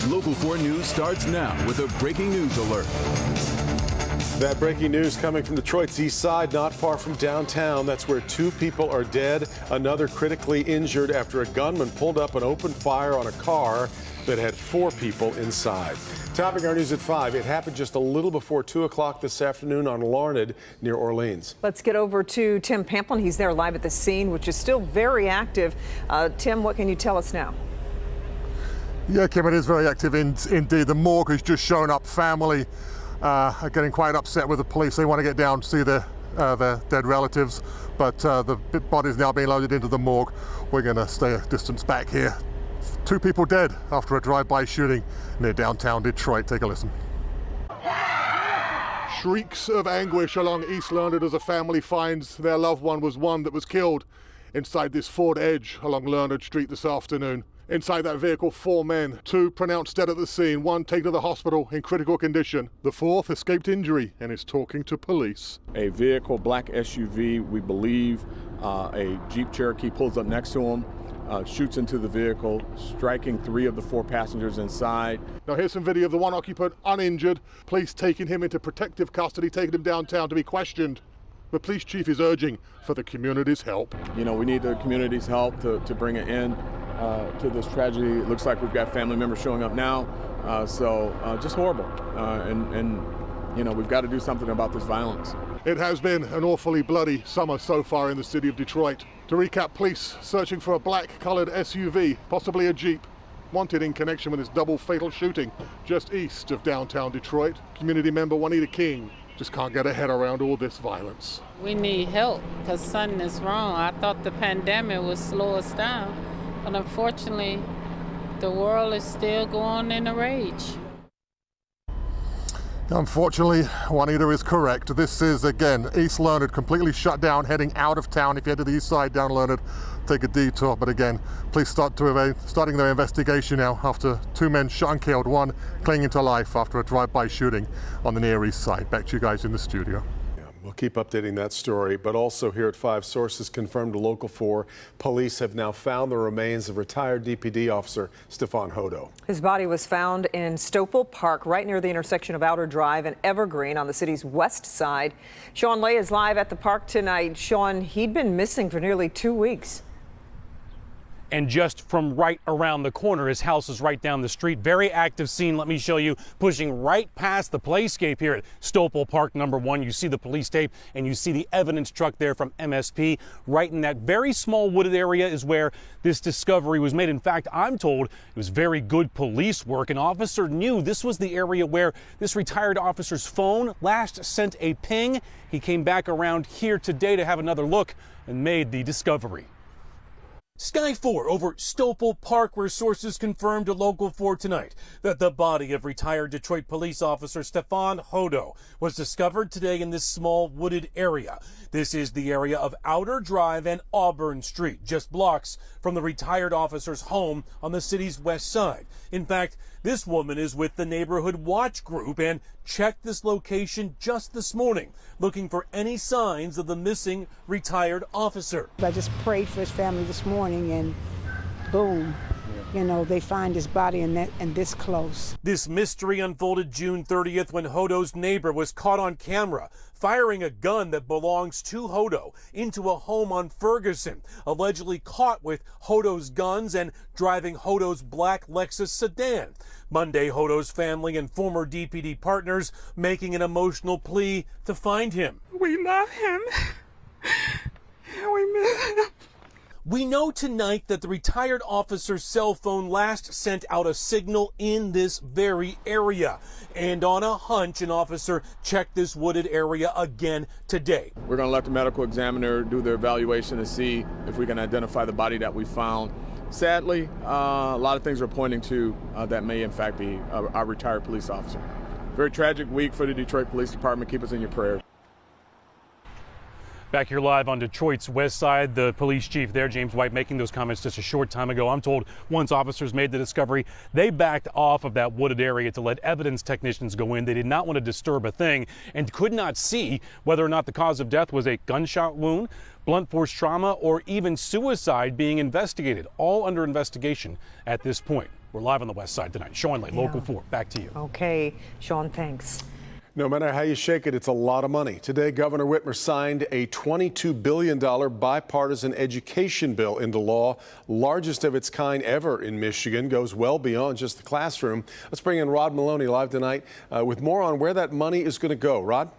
Local 4 News starts now with a breaking news alert. That breaking news coming from Detroit's east side, not far from downtown. That's where 2 people are dead, another critically injured after a gunman pulled up and opened fire on a car that had 4 people inside. Topping our news at 5, it happened just a little before 2 o'clock this afternoon on Larned near Orleans. Let's get over to Tim Pamplin. He's there live at the scene, which is still very active. Tim, what can you tell us now? Yeah, Kim, it is very active indeed. The morgue has just shown up. Family are getting quite upset with the police. They want to get down to see their dead relatives, but the body's now being loaded into the morgue. We're going to stay a distance back here. 2 people dead after a drive-by shooting near downtown Detroit. Take a listen. Shrieks of anguish along East Learned as a family finds their loved one was one that was killed inside this Ford Edge along Learned Street this afternoon. Inside that vehicle, 4 men, 2 pronounced dead at the scene, 1 taken to the hospital in critical condition. The 4th escaped injury and is talking to police. A vehicle, black SUV, we believe, a Jeep Cherokee pulls up next to him, shoots into the vehicle, striking 3 of the 4 passengers inside. Now here's some video of the one occupant uninjured. Police taking him into protective custody, taking him downtown to be questioned. The police chief is urging for the community's help. You know, we need the community's help to bring an end to this tragedy. It looks like we've got family members showing up now, so just horrible. And you know, we've got to do something about this violence. It has been an awfully bloody summer so far in the city of Detroit. To recap, police searching for a black-colored SUV, possibly a Jeep, wanted in connection with this double fatal shooting just east of downtown Detroit. Community member Juanita King just can't get her head around all this violence. We need help because something is wrong. I thought the pandemic would slow us down, but unfortunately, the world is still going in a rage. Unfortunately, Juanita is correct. This is, again, East Learned completely shut down, heading out of town. If you head to the east side down Learned, take a detour. But again, police starting their investigation now after 2 men shot and killed, 1 clinging to life after a drive-by shooting on the Near East Side. Back to you guys in the studio. We'll keep updating that story, but also here at 5, sources confirmed to Local 4, police have now found the remains of retired DPD officer Stefan Hodo. His body was found in Stopel Park, right near the intersection of Outer Drive and Evergreen on the city's west side. Sean Lay is live at the park tonight. Sean, he'd been missing for nearly 2 weeks. And just from right around the corner, his house is right down the street. Very active scene, let me show you, pushing right past the playscape here at Stopel Park number 1. You see the police tape and you see the evidence truck there from MSP. Right in that very small wooded area is where this discovery was made. In fact, I'm told it was very good police work. An officer knew this was the area where this retired officer's phone last sent a ping. He came back around here today to have another look and made the discovery. Sky 4 over Stopel Park, where sources confirmed to Local 4 tonight that the body of retired Detroit police officer Stefan Hodo was discovered today in this small wooded area. This is the area of Outer Drive and Auburn Street, just blocks from the retired officer's home on the city's west side. In fact, this woman is with the Neighborhood Watch Group and checked this location just this morning, looking for any signs of the missing retired officer. I just prayed for his family this morning and boom, you know, they find his body and this close. This mystery unfolded June 30th when Hodo's neighbor was caught on camera firing a gun that belongs to Hodo into a home on Ferguson, allegedly caught with Hodo's guns and driving Hodo's black Lexus sedan. Monday, Hodo's family and former DPD partners making an emotional plea to find him. We love him and we miss him. We know tonight that the retired officer's cell phone last sent out a signal in this very area. And on a hunch, an officer checked this wooded area again today. We're going to let the medical examiner do their evaluation to see if we can identify the body that we found. Sadly, a lot of things are pointing to that may in fact be our retired police officer. Very tragic week for the Detroit Police Department. Keep us in your prayers. Back here live on Detroit's west side, the police chief there, James White, making those comments just a short time ago. I'm told once officers made the discovery, they backed off of that wooded area to let evidence technicians go in. They did not want to disturb a thing and could not see whether or not the cause of death was a gunshot wound, blunt force trauma, or even suicide being investigated, all under investigation at this point. We're live on the west side tonight. Sean Lay, Local 4, back to you. Okay, Sean, thanks. No matter how you shake it, it's a lot of money. Today, Governor Whitmer signed a $22 billion bipartisan education bill into law, largest of its kind ever in Michigan, goes well beyond just the classroom. Let's bring in Rod Maloney live tonight with more on where that money is going to go. Rod?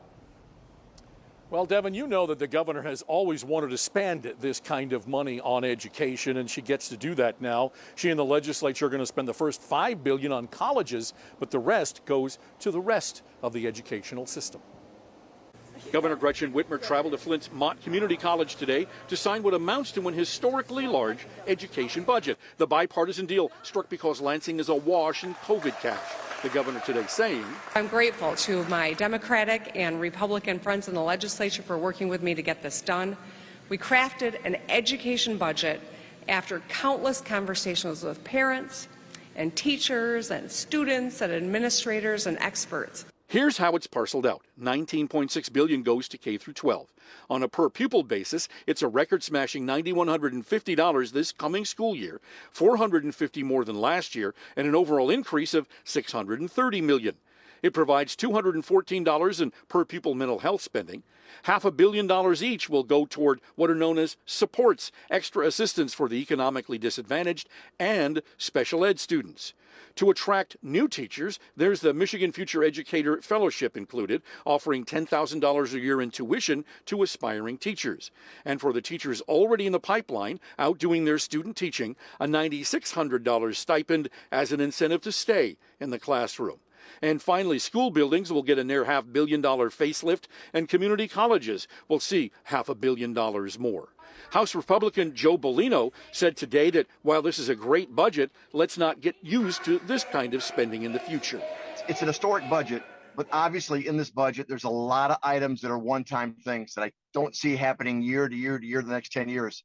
Well, Devin, you know that the governor has always wanted to spend this kind of money on education, and she gets to do that now. She and the legislature are going to spend the first $5 billion on colleges, but the rest goes to the rest of the educational system. Governor Gretchen Whitmer traveled to Flint's Mott Community College today to sign what amounts to an historically large education budget. The bipartisan deal struck because Lansing is awash in COVID cash. The governor today saying, I'm grateful to my Democratic and Republican friends in the legislature for working with me to get this done. We crafted an education budget after countless conversations with parents and teachers and students and administrators and experts. Here's how it's parceled out. $19.6 billion goes to K through 12. On a per pupil basis, it's a record-smashing $9,150 this coming school year, $450 more than last year, and an overall increase of $630 million. It provides $214 in per pupil mental health spending. $500 million each will go toward what are known as supports, extra assistance for the economically disadvantaged, and special ed students. To attract new teachers, there's the Michigan Future Educator Fellowship included, offering $10,000 a year in tuition to aspiring teachers. And for the teachers already in the pipeline, outdoing their student teaching, a $9,600 stipend as an incentive to stay in the classroom. And finally, school buildings will get a near $500 million facelift, and community colleges will see $500 million more. House Republican Joe Bolino said today that while this is a great budget, let's not get used to this kind of spending in the future. It's an historic budget, but obviously in this budget, there's a lot of items that are one-time things that I don't see happening year to year to year the next 10 years.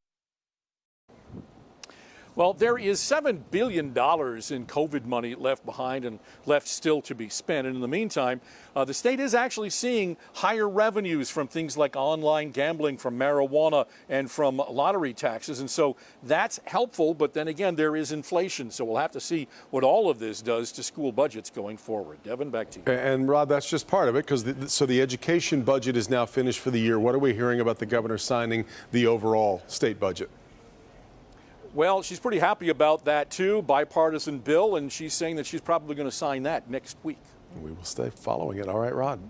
Well, there is $7 billion in COVID money left behind and left still to be spent. And in the meantime, the state is actually seeing higher revenues from things like online gambling, from marijuana, and from lottery taxes. And so that's helpful. But then again, there is inflation. So we'll have to see what all of this does to school budgets going forward. Devin, back to you. And Rod, that's just part of it, because so the education budget is now finished for the year. What are we hearing about the governor signing the overall state budget? Well, she's pretty happy about that, too. Bipartisan bill, and she's saying that she's probably going to sign that next week. We will stay following it. All right, Rod.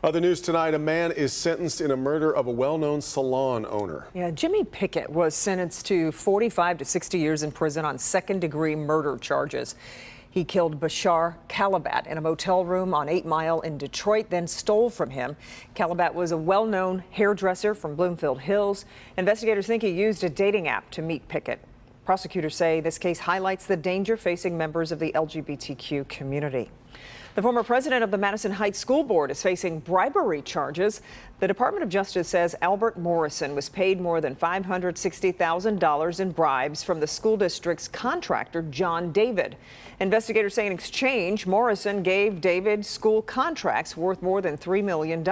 Other news tonight, a man is sentenced in a murder of a well-known salon owner. Yeah, Jimmy Pickett was sentenced to 45 to 60 years in prison on second-degree murder charges. He killed Bashar Calabat in a motel room on 8 Mile in Detroit, then stole from him. Calabat was a well-known hairdresser from Bloomfield Hills. Investigators think he used a dating app to meet Pickett. Prosecutors say this case highlights the danger facing members of the LGBTQ community. The former president of the Madison Heights School Board is facing bribery charges. The Department of Justice says Albert Morrison was paid more than $560,000 in bribes from the school district's contractor, John David. Investigators say in exchange, Morrison gave David school contracts worth more than $3 million.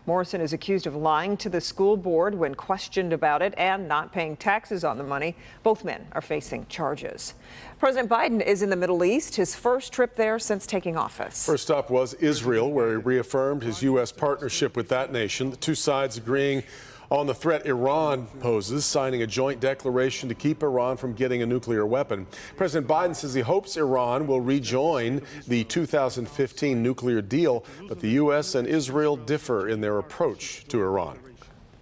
Morrison is accused of lying to the school board when questioned about it and not paying taxes on the money. Both men are facing charges. President Biden is in the Middle East, his first trip there since taking office. First up was Israel, where he reaffirmed his U.S. partnership with that nation. The two sides agreeing on the threat Iran poses, signing a joint declaration to keep Iran from getting a nuclear weapon. President Biden says he hopes Iran will rejoin the 2015 nuclear deal, but the U.S. and Israel differ in their approach to Iran.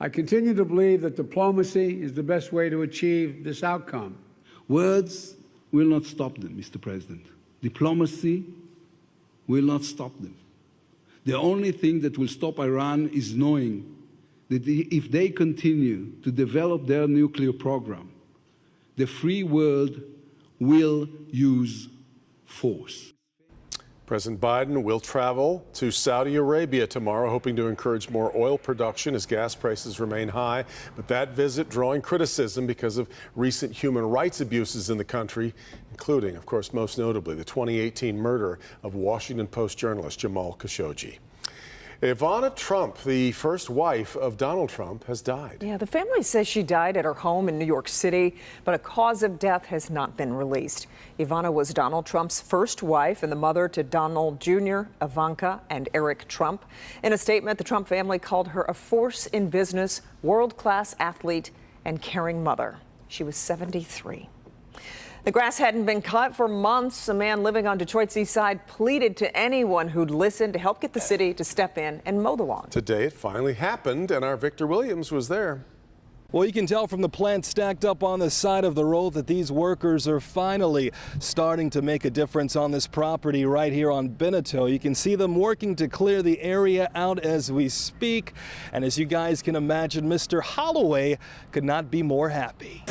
I continue to believe that diplomacy is the best way to achieve this outcome. Words will not stop them, Mr. President. Diplomacy will not stop them. The only thing that will stop Iran is knowing that if they continue to develop their nuclear program, the free world will use force. President Biden will travel to Saudi Arabia tomorrow, hoping to encourage more oil production as gas prices remain high. But that visit drawing criticism because of recent human rights abuses in the country, including, of course, most notably the 2018 murder of Washington Post journalist Jamal Khashoggi. Ivana Trump, the first wife of Donald Trump, has died. Yeah, the family says she died at her home in New York City, but a cause of death has not been released. Ivana was Donald Trump's first wife and the mother to Donald Jr., Ivanka, and Eric Trump. In a statement, the Trump family called her a force in business, world-class athlete, and caring mother. She was 73. The grass hadn't been cut for months. A man living on Detroit's east side pleaded to anyone who'd listen to help get the city to step in and mow the lawn. Today it finally happened, and our Victor Williams was there. Well, you can tell from the plants stacked up on the side of the road that these workers are finally starting to make a difference on this property right here on Beneteau. You can see them working to clear the area out as we speak. And as you guys can imagine, Mr. Holloway could not be more happy.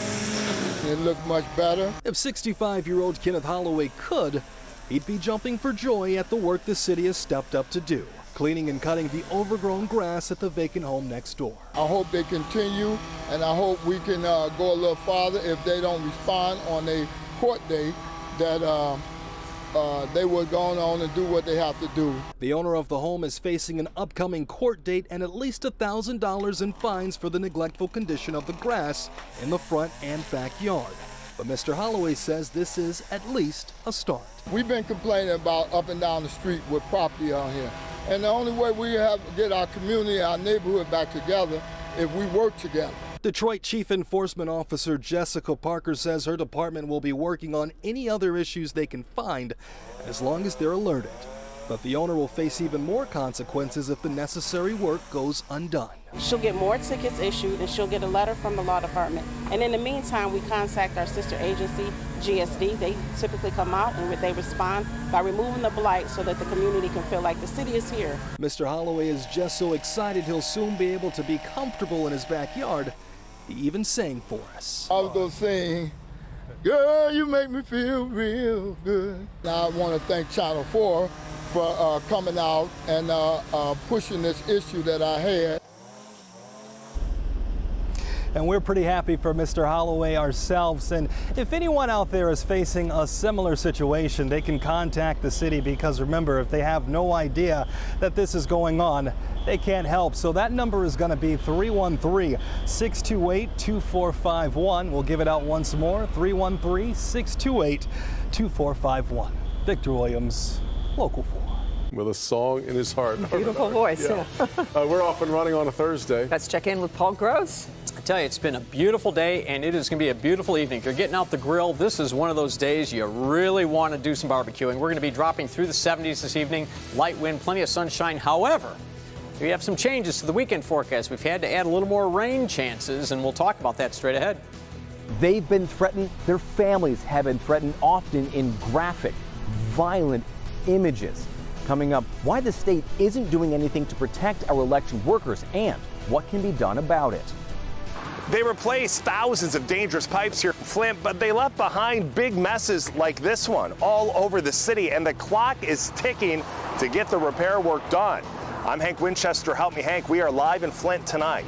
It looked much better. If 65-year-old Kenneth Holloway could, he'd be jumping for joy at the work the city has stepped up to do, cleaning and cutting the overgrown grass at the vacant home next door. I hope they continue, and I hope we can go a little farther if they don't respond on a court date, that they will go on and do what they have to do. The owner of the home is facing an upcoming court date and at least $1,000 in fines for the neglectful condition of the grass in the front and backyard. But Mr. Holloway says this is at least a start. We've been complaining about up and down the street with property out here. And the only way we have to get our community, our neighborhood back together, if we work together. Detroit Chief Enforcement Officer Jessica Parker says her department will be working on any other issues they can find as long as they're alerted. But the owner will face even more consequences if the necessary work goes undone. She'll get more tickets issued and she'll get a letter from the law department. And in the meantime, we contact our sister agency, GSD. They typically come out and they respond by removing the blight so that the community can feel like the city is here. Mr. Holloway is just so excited he'll soon be able to be comfortable in his backyard. He even sang for us. I was going to sing, "Girl, you make me feel real good." Now I want to thank Channel 4 for coming out and pushing this issue that I had. And we're pretty happy for Mr. Holloway ourselves. And if anyone out there is facing a similar situation, they can contact the city, because remember, if they have no idea that this is going on, they can't help. So that number is going to be 313-628-2451. We'll give it out once more, 313-628-2451. Victor Williams, Local 4. With a song in his heart. Beautiful voice. Yeah. We're off and running on a Thursday. Let's check in with Paul Gross. I tell you, it's been a beautiful day, and it is going to be a beautiful evening. If you're getting out the grill, this is one of those days you really want to do some barbecuing. We're going to be dropping through the 70s this evening. Light wind, plenty of sunshine. However, we have some changes to the weekend forecast. We've had to add a little more rain chances, and we'll talk about that straight ahead. They've been threatened. Their families have been threatened, often in graphic, violent images. Coming up, why the state isn't doing anything to protect our election workers and what can be done about it. They replaced thousands of dangerous pipes here in Flint, but they left behind big messes like this one all over the city, and the clock is ticking to get the repair work done. I'm Hank Winchester. Help me, Hank. We are live in Flint tonight.